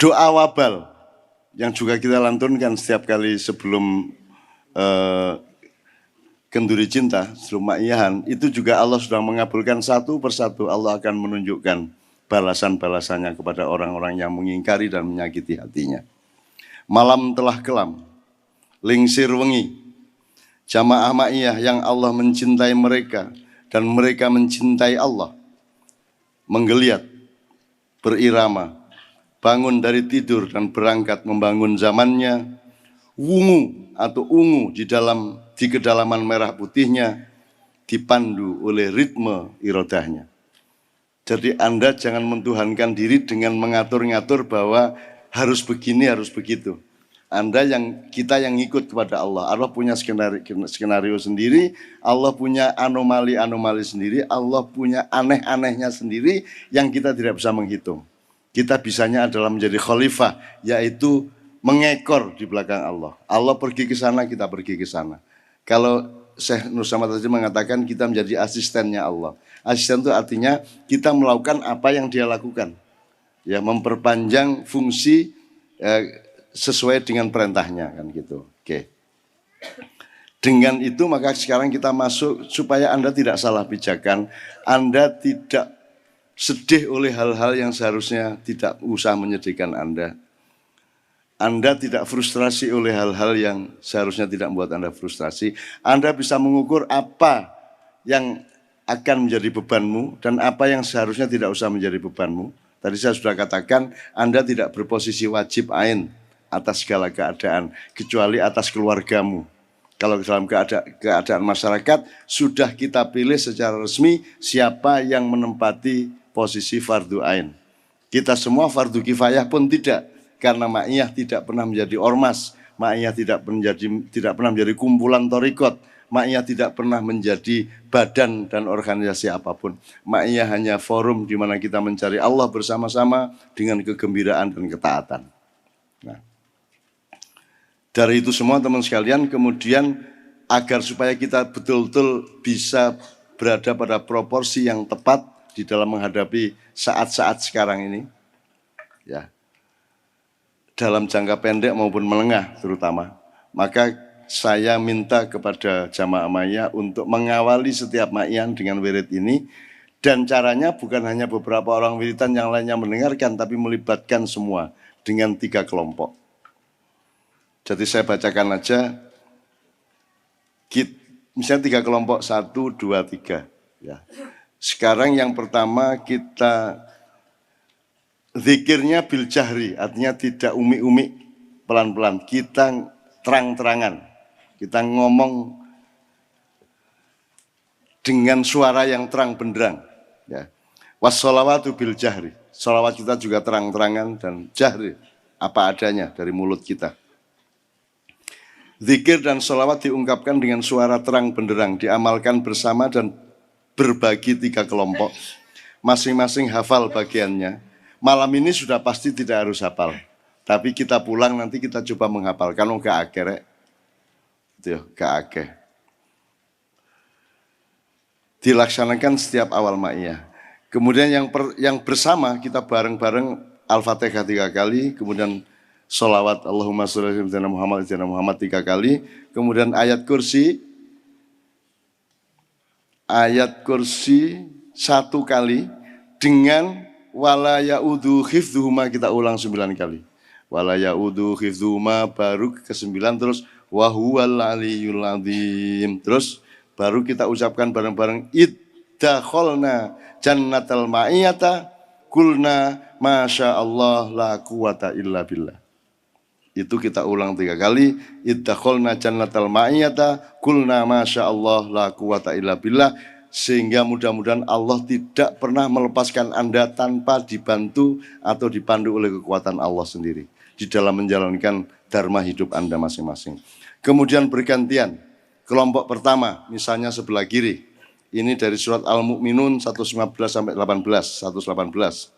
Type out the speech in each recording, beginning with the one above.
Doa wabal yang juga kita lantunkan setiap kali sebelum kenduri cinta, sebelum ma'iyahan, itu juga Allah sudah mengabulkan satu persatu. Allah akan menunjukkan balasan-balasannya kepada orang-orang yang mengingkari dan menyakiti hatinya. Malam telah kelam, lingsir wengi, jamaah ma'iyah yang Allah mencintai mereka dan mereka mencintai Allah, menggeliat, berirama, bangun dari tidur dan berangkat membangun zamannya, wungu atau ungu di kedalaman merah putihnya, dipandu oleh ritme irodahnya. Jadi Anda jangan mentuhankan diri dengan mengatur-ngatur bahwa harus begini, harus begitu. Kita yang ikut kepada Allah. Allah punya skenario sendiri, Allah punya anomali-anomali sendiri, Allah punya aneh-anehnya sendiri yang kita tidak bisa menghitung. Kita bisanya adalah menjadi khalifah, yaitu mengekor di belakang Allah. Allah pergi ke sana, kita pergi ke sana. Kalau Syekh Nur Samad tadi mengatakan kita menjadi asistennya Allah. Asisten itu artinya kita melakukan apa yang dia lakukan. Ya, memperpanjang fungsi sesuai dengan perintahnya kan gitu. Oke. Dengan itu maka sekarang kita masuk supaya Anda tidak salah pijakan, Anda tidak sedih oleh hal-hal yang seharusnya tidak usah menyedihkan Anda. Anda tidak frustrasi oleh hal-hal yang seharusnya tidak membuat Anda frustrasi. Anda bisa mengukur apa yang akan menjadi bebanmu dan apa yang seharusnya tidak usah menjadi bebanmu. Tadi saya sudah katakan, Anda tidak berposisi wajib ain atas segala keadaan, kecuali atas keluargamu. Kalau dalam keadaan masyarakat, sudah kita pilih secara resmi siapa yang menempati posisi fardu ain. Kita semua fardu kifayah pun tidak, karena ma'iyah tidak pernah menjadi ormas, ma'iyah tidak pernah menjadi kumpulan torikot, ma'iyah tidak pernah menjadi badan dan organisasi apapun. Ma'iyah hanya forum di mana kita mencari Allah bersama-sama dengan kegembiraan dan ketaatan. Nah, dari itu semua teman sekalian, kemudian agar supaya kita betul-betul bisa berada pada proporsi yang tepat di dalam menghadapi saat-saat sekarang ini, ya, dalam jangka pendek maupun menengah terutama, maka saya minta kepada jamaah ma'iyah untuk mengawali setiap ma'iyahan dengan wirid ini, dan caranya bukan hanya beberapa orang wiridan yang lainnya mendengarkan, tapi melibatkan semua dengan 3 kelompok. Jadi saya bacakan aja, misalnya 3 kelompok, 1, 2, 3. Ya. Sekarang yang pertama kita zikirnya bil jahri, artinya tidak umi-umi, pelan-pelan. Kita terang-terangan, kita ngomong dengan suara yang terang benderang. Ya. Wassalawatu bil jahri, salawat kita juga terang-terangan dan jahri, apa adanya dari mulut kita. Zikir dan sholawat diungkapkan dengan suara terang benderang, diamalkan bersama dan berbagi 3 kelompok. Masing-masing hafal bagiannya. Malam ini sudah pasti tidak harus hafal, tapi kita pulang nanti kita coba menghafal. Kalau gak akeh, itu gak akeh. Dilaksanakan setiap awal ma'iyah. Kemudian yang bersama kita bareng-bareng Al-Fatihah 3 kali, kemudian sholawat Allahumma sholli ala sayyidina Muhammad 3 kali, kemudian ayat kursi 1 kali dengan wala ya'udhu hifdhuhuma kita ulang 9 kali. Wala ya'udhu hifdhuhuma baru ke-9, terus wa huwal aliyyul azim. Terus baru kita ucapkan bareng-bareng iddakhalna jannatal ma'iyata kulna masya Allah la quwata illa billah. Itu kita ulang 3 kali, iddakhalna jannatal ma'iyata kulna masya Allah la quwata illa billah, sehingga mudah-mudahan Allah tidak pernah melepaskan Anda tanpa dibantu atau dipandu oleh kekuatan Allah sendiri di dalam menjalankan dharma hidup Anda masing-masing. Kemudian bergantian, kelompok pertama misalnya sebelah kiri, ini dari surat Al-Mu'minun 115 sampai 18, 118.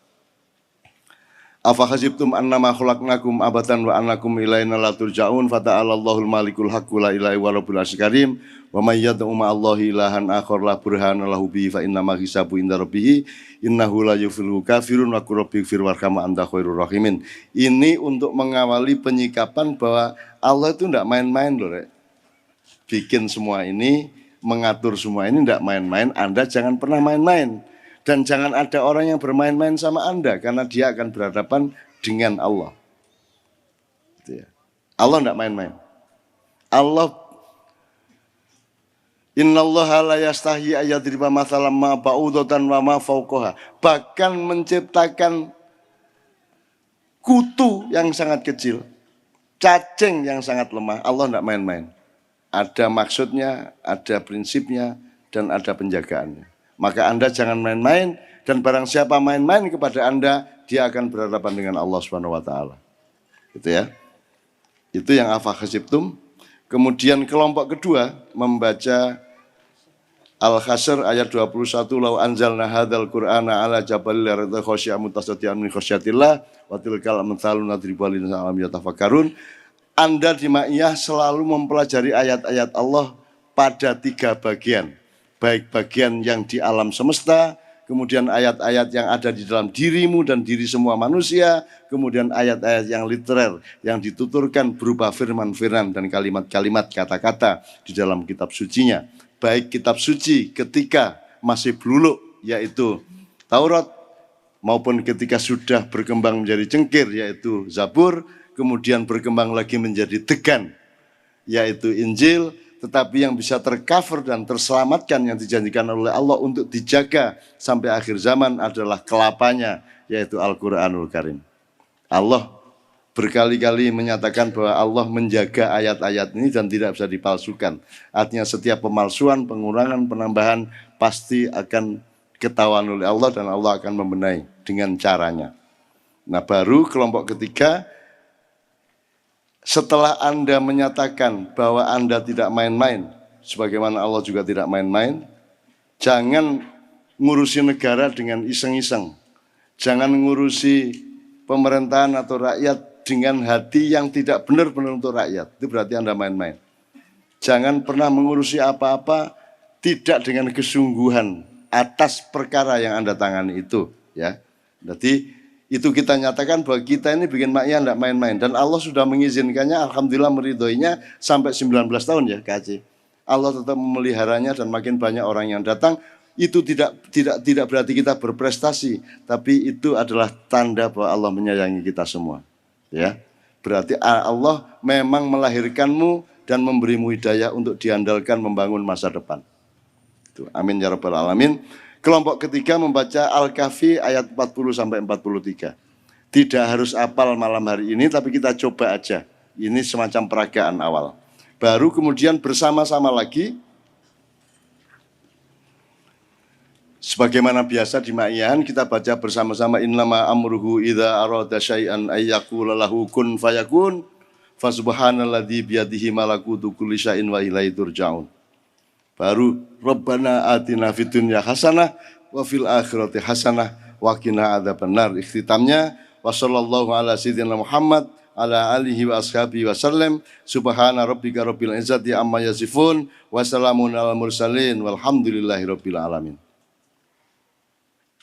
Afa hasibtum annama khalaqnakum abatan wa annakum ilaina la turja'un fata'alallahul malikul haqqu la ilaha illa rabbul karim wa may yad'u ma'allahi ilahan akhar la burhana lahu bihi fa innama hisabu inda rabbih innahu la yuflihul kafirun wa qul rabbighfir warhamma anta khairur rahimin. Ini untuk mengawali penyikapan bahwa Allah itu tidak main-main loh, Rek. Bikin semua ini, mengatur semua ini tidak main-main. Anda jangan pernah main-main. Dan jangan ada orang yang bermain-main sama Anda, karena dia akan berhadapan dengan Allah. Gitu ya. Allah tidak main-main. Allah, innallaha la yastahi ayadriba mathalam ma ba'udatan wa ma fawqaha. Bahkan menciptakan kutu yang sangat kecil, cacing yang sangat lemah, Allah tidak main-main. Ada maksudnya, ada prinsipnya, dan ada penjagaannya. Maka Anda jangan main-main, dan barang siapa main-main kepada Anda, dia akan berhadapan dengan Allah Subhanahu wa taala. Gitu ya. Itu yang afa hasibtum. Kemudian kelompok kedua membaca Al-Hasr ayat 21, law anzalna hadzal qur'ana ala jabalin la ra'aytahu khashi'an mutasaddian min khasyatillah wa tilkal amthalu nadribu lin-nasi la'allahum yatafakkarun. Anda di Ma'iyah selalu mempelajari ayat-ayat Allah pada 3 bagian. Baik bagian yang di alam semesta, kemudian ayat-ayat yang ada di dalam dirimu dan diri semua manusia, kemudian ayat-ayat yang literer, yang dituturkan berupa firman-firman dan kalimat-kalimat kata-kata di dalam kitab sucinya. Baik kitab suci ketika masih beluluk, yaitu Taurat, maupun ketika sudah berkembang menjadi cengkir, yaitu Zabur, kemudian berkembang lagi menjadi degan, yaitu Injil, tetapi yang bisa tercover dan terselamatkan yang dijanjikan oleh Allah untuk dijaga sampai akhir zaman adalah kelapanya, yaitu Al-Quranul Karim. Allah berkali-kali menyatakan bahwa Allah menjaga ayat-ayat ini dan tidak bisa dipalsukan. Artinya setiap pemalsuan, pengurangan, penambahan pasti akan ketahuan oleh Allah dan Allah akan membenahi dengan caranya. Nah, baru kelompok ketiga, setelah Anda menyatakan bahwa Anda tidak main-main, sebagaimana Allah juga tidak main-main, jangan ngurusi negara dengan iseng-iseng. Jangan ngurusi pemerintahan atau rakyat dengan hati yang tidak benar-benar untuk rakyat. Itu berarti Anda main-main. Jangan pernah mengurusi apa-apa tidak dengan kesungguhan atas perkara yang Anda tangani itu. Ya. Jadi itu kita nyatakan bahwa kita ini bikin Ma'iyah tidak main-main. Dan Allah sudah mengizinkannya, alhamdulillah meridhoinya sampai 19 tahun ya Kak Aceh. Allah tetap memeliharanya dan makin banyak orang yang datang. Itu tidak berarti kita berprestasi, tapi itu adalah tanda bahwa Allah menyayangi kita semua. Ya, berarti Allah memang melahirkanmu dan memberimu hidayah untuk diandalkan membangun masa depan. Itu. Amin ya rabbal alamin. Kelompok ketiga membaca Al-Kahfi ayat 40 sampai 43. Tidak harus hafal malam hari ini, tapi kita coba aja. Ini semacam peragaan awal. Baru kemudian bersama-sama lagi, sebagaimana biasa di Ma'iyahan, kita baca bersama-sama innama amruhu idza arada syai'an ayyaqula lahu kun fayakun fa subhanalladzi biyadihi malakutu kulli syai'in wa ilaihi turja'un. Baru Rabbana atina fid dunya hasanah wa fil akhirati hasanah wa qina adzabannar. Ikhtitamnya wa sallallahu ala sayyidina Muhammad ala alihi wa ashabihi wa sallam. Subhana rabbika rabbil izzati amma yasifun wa salamun alal mursalin walhamdulillahi rabbil alamin.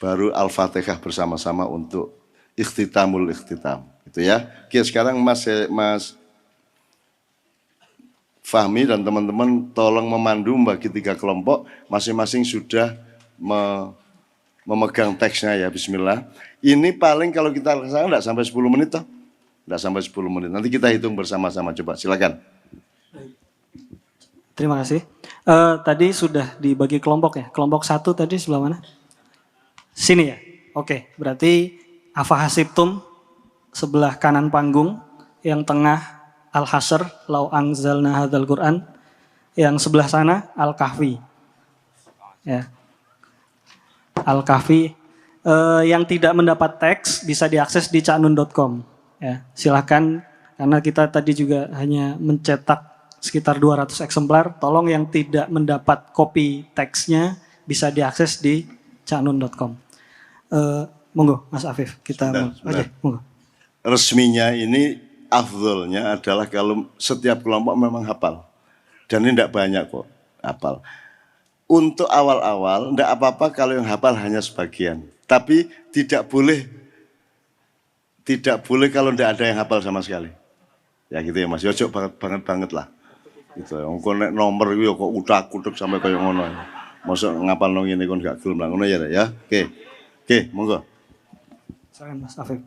Baru Al-Fatihah bersama-sama untuk ikhtitamul ikhtitam. Gitu ya. Oke, sekarang Mas Fahmi dan teman-teman tolong memandu membagi 3 kelompok, masing-masing sudah memegang teksnya ya, bismillah. Ini paling kalau kita laksanakan tidak sampai 10 menit toh? Tidak sampai 10 menit, nanti kita hitung bersama-sama, coba silakan. Terima kasih. Tadi sudah dibagi kelompok ya, kelompok 1 tadi sebelah mana? Sini ya, oke, berarti afa hasibtum sebelah kanan panggung, yang tengah Al-Hasr, lau anzalna hadzal Qur'an, yang sebelah sana Al-Kahfi. Ya. Al-Kahfi yang tidak mendapat teks bisa diakses di caknun.com. Ya, silakan, karena kita tadi juga hanya mencetak sekitar 200 eksemplar. Tolong yang tidak mendapat kopi teksnya bisa diakses di caknun.com. Monggo Mas Afif, kita Oke, monggo. resminya ini afdolnya adalah kalau setiap kelompok memang hafal. Dan ini tidak banyak kok hafal. Untuk awal-awal tidak apa-apa kalau yang hafal hanya sebagian. Tapi tidak boleh kalau tidak ada yang hafal sama sekali. Ya gitu ya Mas, ya banget lah. Gitu. Engko nek nomor iki kok utak-utuk sampai kaya ngono. Mosok ngapalno ngene kon gak gelem lah ngono ya. Oke, monggo. Silakan Mas Afif.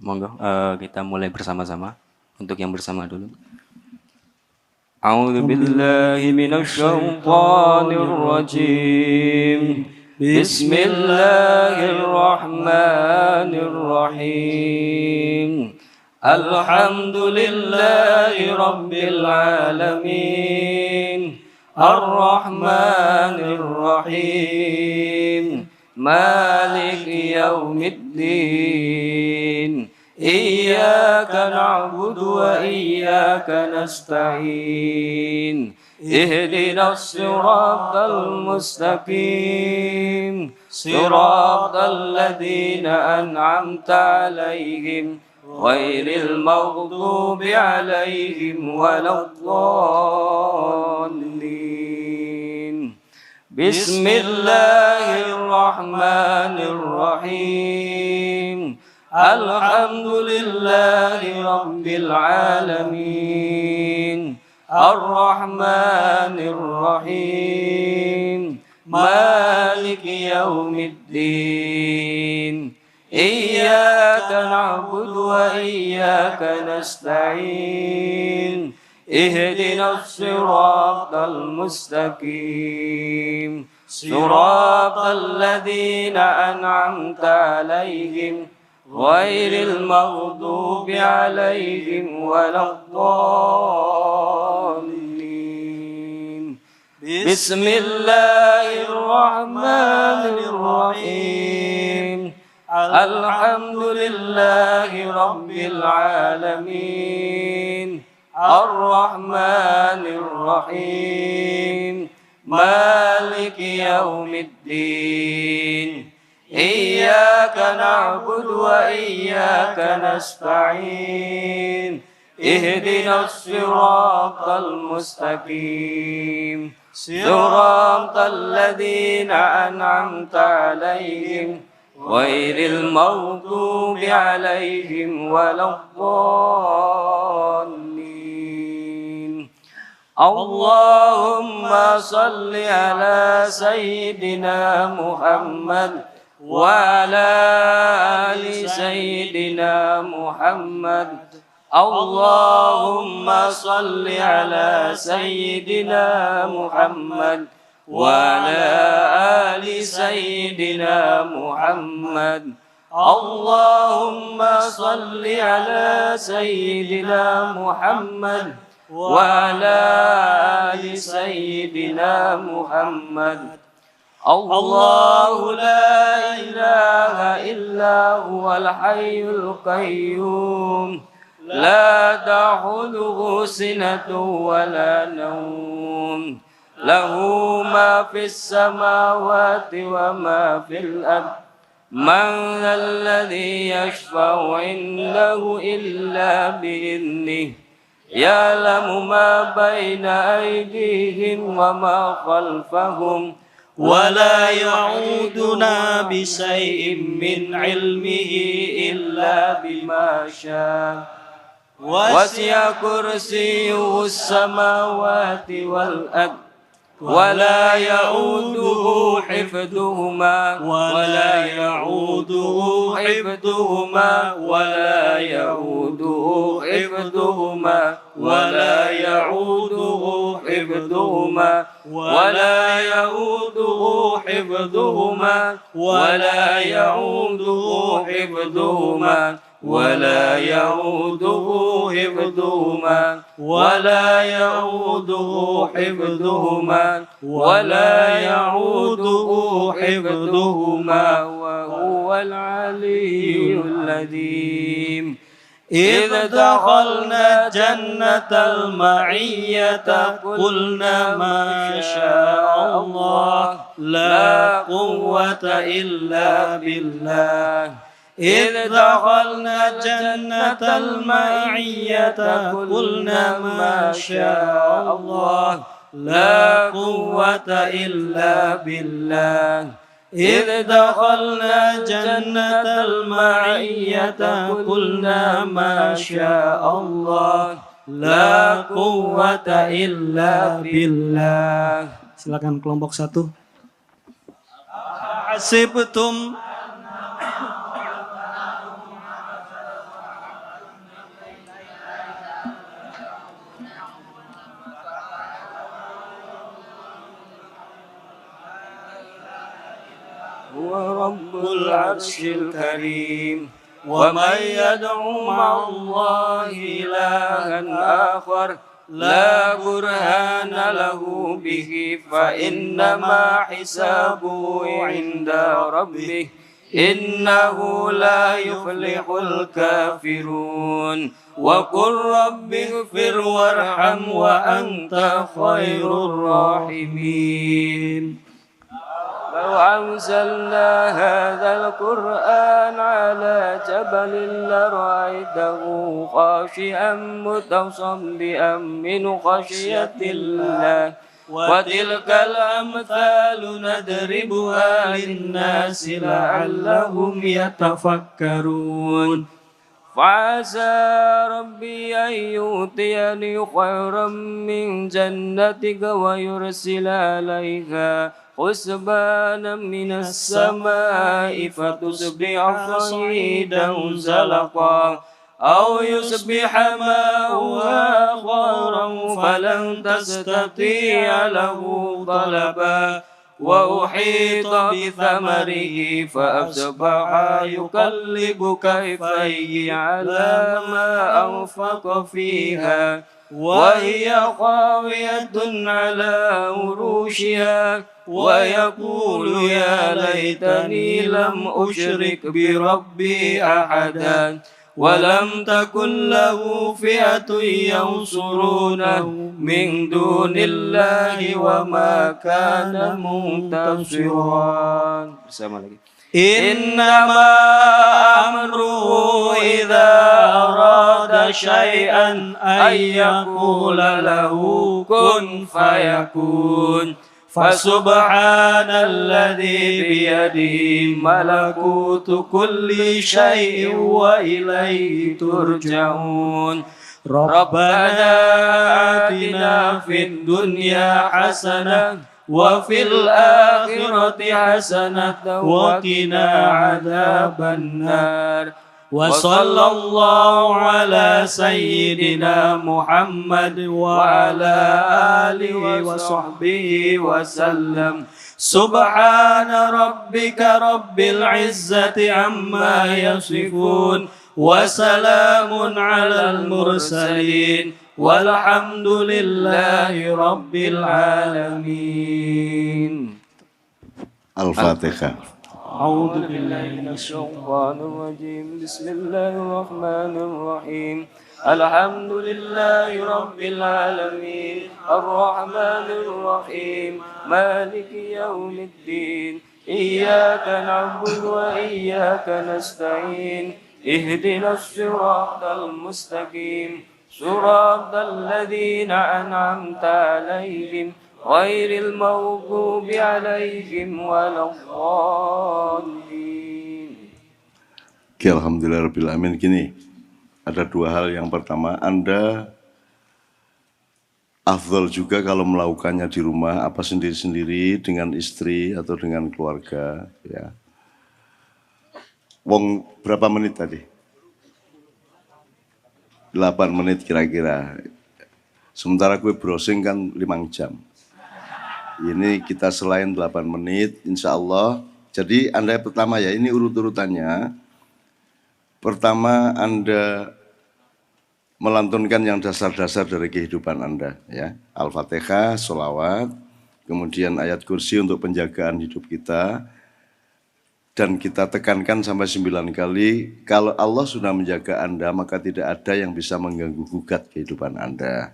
Monggo kita mulai bersama-sama. Untuk yang bersama dulu. A'udzu billahi minasyaitonir rajim. Bismillahirrahmanirrahim. Alhamdulillahi rabbil alamin. Ar-Rahmanir Rahim. Maliki yaumiddin. Iyyaka na'budu wa iyyaka nasta'in. Ihdinas siratal mustaqim. Siratal ladzina an'amta 'alaihim ghairil maghdubi 'alaihim waladdallin. Bismillahirrahmanirrahim. Alhamdulillahi rabbil alamin. Ar-Rahmanir Rahim. Maliki yaumiddin. Iyyaka na'budu wa iyyaka nasta'in. Ihdinas siratal mustaqim. Siratal ladzina an'amta 'alaihim ghairil maghdubi 'alaihim waladdallin. Bismillahirrahmanirrahim. Alhamdulillahi rabbil alamin. Ar-Rahmanir Rahim. Maliki yaumiddin. Iyyaka na'budu wa iyyaka nasta'in. Ihdinas siratal mustaqim. Siratal ladzina an'amta 'alaihim ghairil maghdubi 'alaihim waladdallin. Allahumma salli ala sayyidina Muhammad wa ala ali sayyidina Muhammad. Allahumma salli ala sayyidina Muhammad wa ala ali sayyidina Muhammad. Allahumma salli ala sayyidina Muhammad wa ala ali sayyidina Muhammad. Allahu la ilaha illa huwal hayyul qayyum. La ta'khudhuhu sinatun wa la nawm. Lahu ma fis samawati wa ma fil ardh. Man alladhi yashfa'u 'indahu illa bi'idhnihi. Ya'lamu ma bayna aydihim wa ma khalfahum. ولا يعودون بشيء من علمه إلا بما شاء. وسع كرسيه السماوات والأرض ولا يؤوده حفظهما ولا يؤوده حفظهما ولا يؤوده حفظهما ولا يؤوده حفظهما ولا يؤوده حفظهما ولا يؤوده حفظهما ولا يؤوده حفظهما ولا يؤوده حفظهما ولا يؤوده حفظهما وهو العلي العظيم. إذ دخلنا جنة المعية قلنا ما شاء الله لا قوة إلا بالله. إذ دخلنا جنة المعية قلنا ما شاء الله لا قوة إلا بالله إذ دخلنا جنة المعية قلنا ما شاء الله لا قوة إلا بالله. Silakan kelompok 1. Hasibtum هو رب العرش الكريم ومن يدعو مع الله إلها آخر لا برهان له به فإنما حسابه عند ربه إنه لا يفلح الكافرون وقل رب اغفر وارحم وأنت خير الراحمين. لو أنزلنا هذا القرآن على جبل لرأيته خاشعا متصدعا من خشية الله وتلك الأمثال نضربها للناس لعلهم يتفكرون. فعسى ربي أن يؤتيني خيرا من جنتك ويرسل عليها حسبانا من السماء فتصبح صعيدا زلقا أو يصبح ماؤها غورا فلن تستطيع له طلبا وأحيط بثمره فأصبح يقلب كفيه على ما أنفق فيها وهي خاوية على عروشها ويقول يا ليتني لم أشرك بربي أحدا ولم تكن له فئة ينصرونه من دون الله وما كان منتصرا. إنما أمره إذا أراد شيئا أن يقول له كن فيكون. فسبحان الذي بيده ملكوت كل شيء وإليه ترجعون. ربنا آتنا في الدنيا حسنة وفي الآخرة حسنة وقنا عذاب النار. وصلى الله على سيدنا محمد وعلى آله وصحبه وسلم. سبحان ربك رب العزة عما يصفون وسلام على المرسلين والحمد لله رب العالمين. Al-Fatihah. أعوذ بالله من الشيطان الرجيم. بسم الله الرحمن الرحيم. الحمد لله رب العالمين الرحمن الرحيم مالك يوم الدين إياك نعبد وإياك نستعين اهدنا الصراط المستقيم صراط الذين أنعمت عليهم غير المغضوب عليهم ولا الضالين. Oke, alhamdulillahirrahmanirrahim. Gini, ada dua hal. Yang pertama, Anda afdol juga kalau melakukannya di rumah, apa sendiri-sendiri dengan istri atau dengan keluarga. Ya. Wong berapa menit tadi? 8 menit kira-kira. Sementara gue browsing kan 5 jam. Ini kita selain 8 menit, insya Allah. Jadi Anda pertama ya, ini urut-urutannya. Pertama Anda melantunkan yang dasar-dasar dari kehidupan Anda. Ya. Al-Fatihah, sholawat, kemudian ayat kursi untuk penjagaan hidup kita. Dan kita tekankan sampai 9 kali, kalau Allah sudah menjaga Anda, maka tidak ada yang bisa mengganggu gugat kehidupan Anda.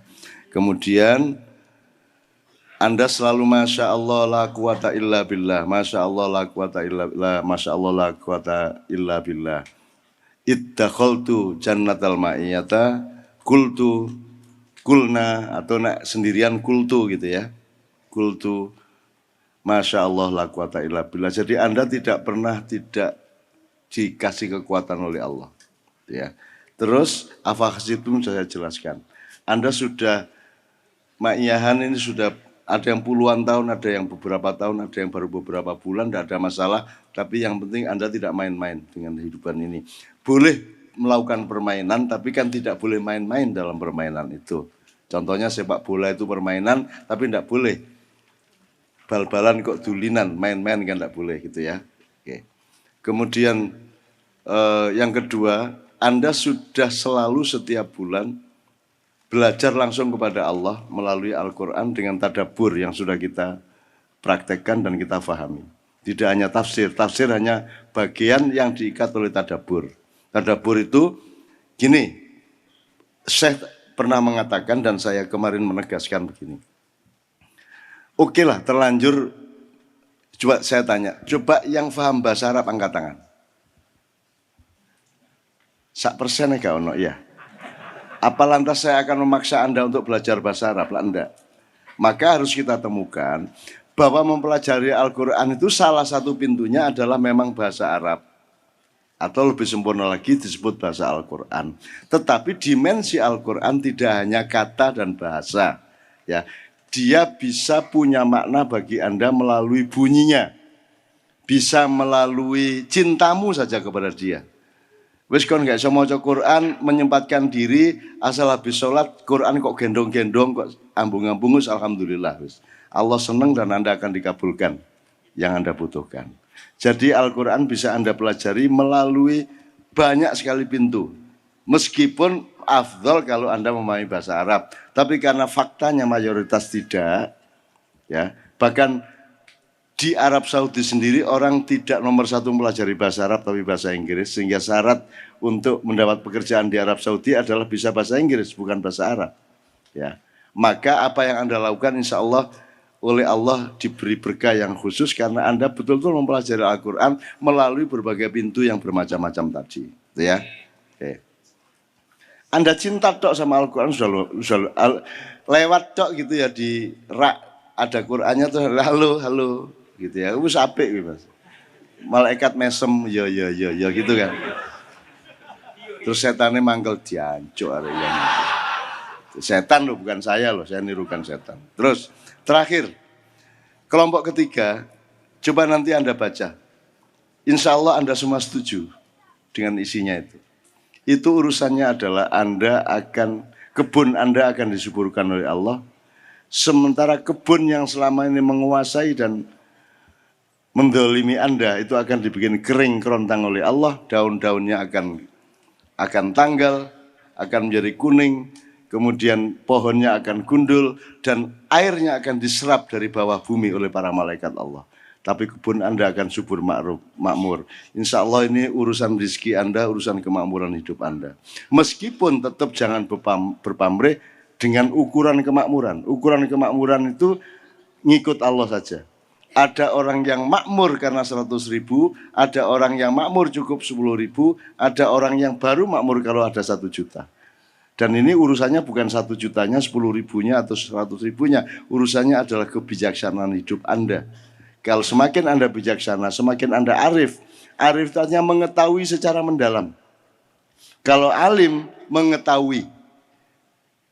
Kemudian Anda selalu Masya Allah la quwata illa billah, Masya Allah la quwata illa billah, Masya Allah la quwata illa billah. Iddakhaltu jannatal ma'iyata kultu kulna, atau nak sendirian kultu gitu ya. Kultu Masya Allah la quwata illa billah. Jadi Anda tidak pernah tidak dikasih kekuatan oleh Allah. Ya. Terus afahasitum saya jelaskan. Anda sudah ma'iyahan ini sudah ada yang puluhan tahun, ada yang beberapa tahun, ada yang baru beberapa bulan, tidak ada masalah. Tapi yang penting Anda tidak main-main dengan kehidupan ini. Boleh melakukan permainan, tapi kan tidak boleh main-main dalam permainan itu. Contohnya sepak bola itu permainan, tapi tidak boleh. Bal-balan kok dulinan, main-main kan tidak boleh gitu ya. Oke. Kemudian yang kedua, Anda sudah selalu setiap bulan belajar langsung kepada Allah melalui Al-Quran dengan tadabbur yang sudah kita praktekkan dan kita fahami. Tidak hanya tafsir, tafsir hanya bagian yang diikat oleh tadabbur. Tadabbur itu gini, Syekh pernah mengatakan dan saya kemarin menegaskan begini. Oke lah, terlanjur, coba saya tanya, coba yang paham bahasa Arab angkat tangan. 1% ya ono ya. Apa lantas saya akan memaksa Anda untuk belajar bahasa Arab? Lah enggak. Maka harus kita temukan bahwa mempelajari Al-Quran itu salah satu pintunya adalah memang bahasa Arab. Atau lebih sempurna lagi disebut bahasa Al-Quran. Tetapi dimensi Al-Quran tidak hanya kata dan bahasa. Ya, dia bisa punya makna bagi Anda melalui bunyinya. Bisa melalui cintamu saja kepada dia. Wis kon gak iso maca Quran, menyempatkan diri, asal habis sholat Quran kok gendong-gendong, kok ambung-ambung, alhamdulillah wis. Allah senang dan Anda akan dikabulkan yang Anda butuhkan. Jadi Al-Quran bisa Anda pelajari melalui banyak sekali pintu. Meskipun afdol kalau Anda memahami bahasa Arab, tapi karena faktanya mayoritas tidak, ya, bahkan di Arab Saudi sendiri orang tidak nomor satu mempelajari bahasa Arab tapi bahasa Inggris, sehingga syarat untuk mendapat pekerjaan di Arab Saudi adalah bisa bahasa Inggris bukan bahasa Arab. Ya, maka apa yang Anda lakukan insya Allah oleh Allah diberi berkah yang khusus karena Anda betul-betul mempelajari Al-Quran melalui berbagai pintu yang bermacam-macam tadi. Gitu ya. Oke. Anda cinta tok sama Al-Quran sudah lewat tok gitu ya di rak ada Qurannya tuh halo gitu ya, wis apik gitu Mas. Malaikat mesem ya gitu kan. Terus setannya mangkel diancuk arek yang. Setan loh, bukan saya loh, saya nirukan setan. Terus terakhir kelompok ketiga, coba nanti Anda baca. Insya Allah Anda semua setuju dengan isinya itu. Itu urusannya adalah kebun Anda akan disuburkan oleh Allah. Sementara kebun yang selama ini menguasai dan mendolimi Anda itu akan dibikin kering kerontang oleh Allah, daun-daunnya akan tanggal, akan menjadi kuning, kemudian pohonnya akan gundul dan airnya akan diserap dari bawah bumi oleh para malaikat Allah. Tapi kebun Anda akan subur makmur. Insya Allah ini urusan rezeki Anda, urusan kemakmuran hidup Anda. Meskipun tetap jangan berpamrih dengan ukuran kemakmuran. Ukuran kemakmuran itu ngikut Allah saja. Ada orang yang makmur karena 100.000, ada orang yang makmur cukup 10.000, ada orang yang baru makmur kalau ada 1 juta. Dan ini urusannya bukan 1 jutanya, 10.000-nya atau 100.000-nya. Urusannya adalah kebijaksanaan hidup Anda. Kalau semakin Anda bijaksana, semakin Anda arif. Arif itu artinya mengetahui secara mendalam. Kalau alim, mengetahui.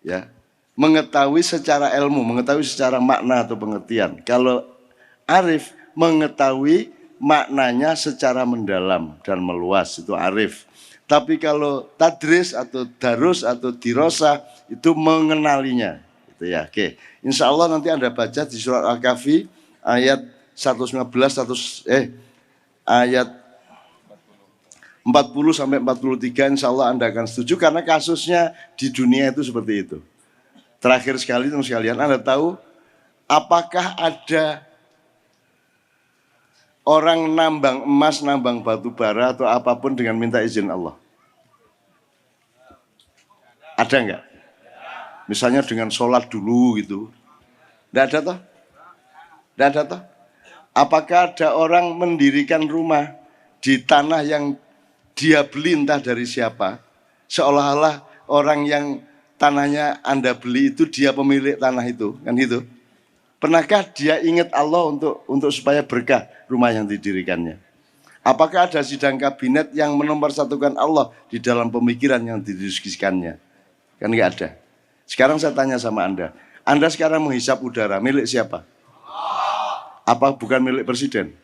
Ya, mengetahui secara ilmu, mengetahui secara makna atau pengertian. Kalau arif mengetahui maknanya secara mendalam dan meluas, itu arif. Tapi kalau tadris atau darus atau dirosa itu mengenalinya. Gitu ya. Oke. Insya Allah nanti Anda baca di surat Al-Kahfi ayat 115 ayat 40 sampai 43 insya Allah Anda akan setuju karena kasusnya di dunia itu seperti itu. Terakhir sekali teman sekalian, Anda tahu apakah ada orang nambang emas, nambang batu bara atau apapun dengan minta izin Allah? Ada enggak? Misalnya dengan sholat dulu gitu. Enggak ada toh? Tidak ada toh? Apakah ada orang mendirikan rumah di tanah yang dia beli entah dari siapa, seolah-olah orang yang tanahnya Anda beli itu dia pemilik tanah itu, kan gitu? Pernahkah dia ingat Allah untuk supaya berkah rumah yang didirikannya? Apakah ada sidang kabinet yang menomorsatukan Allah di dalam pemikiran yang didiskusikannya? Kan nggak ada. Sekarang saya tanya sama Anda sekarang menghisap udara, milik siapa? Apa bukan milik presiden?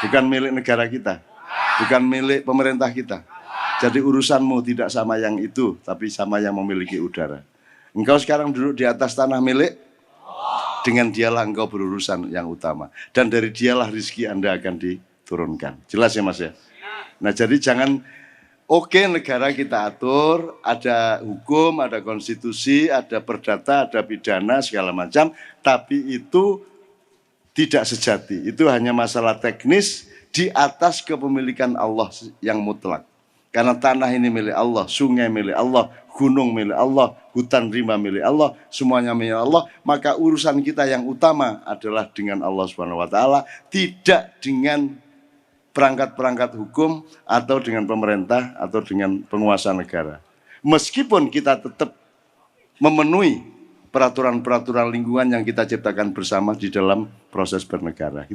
Bukan milik negara kita? Bukan milik pemerintah kita? Jadi urusanmu tidak sama yang itu, tapi sama yang memiliki udara. Engkau sekarang duduk di atas tanah milik, dengan dialah engkau berurusan yang utama. Dan dari dialah rezeki Anda akan diturunkan. Jelas ya Mas ya? Nah jadi jangan, oke negara kita atur, ada hukum, ada konstitusi, ada perdata, ada pidana, segala macam. Tapi itu tidak sejati. Itu hanya masalah teknis di atas kepemilikan Allah yang mutlak. Karena tanah ini milik Allah, sungai milik Allah, gunung milik Allah, hutan rimba milik Allah, semuanya milik Allah. Maka urusan kita yang utama adalah dengan Allah SWT, tidak dengan perangkat-perangkat hukum atau dengan pemerintah atau dengan penguasa negara. Meskipun kita tetap memenuhi peraturan-peraturan lingkungan yang kita ciptakan bersama di dalam proses bernegara.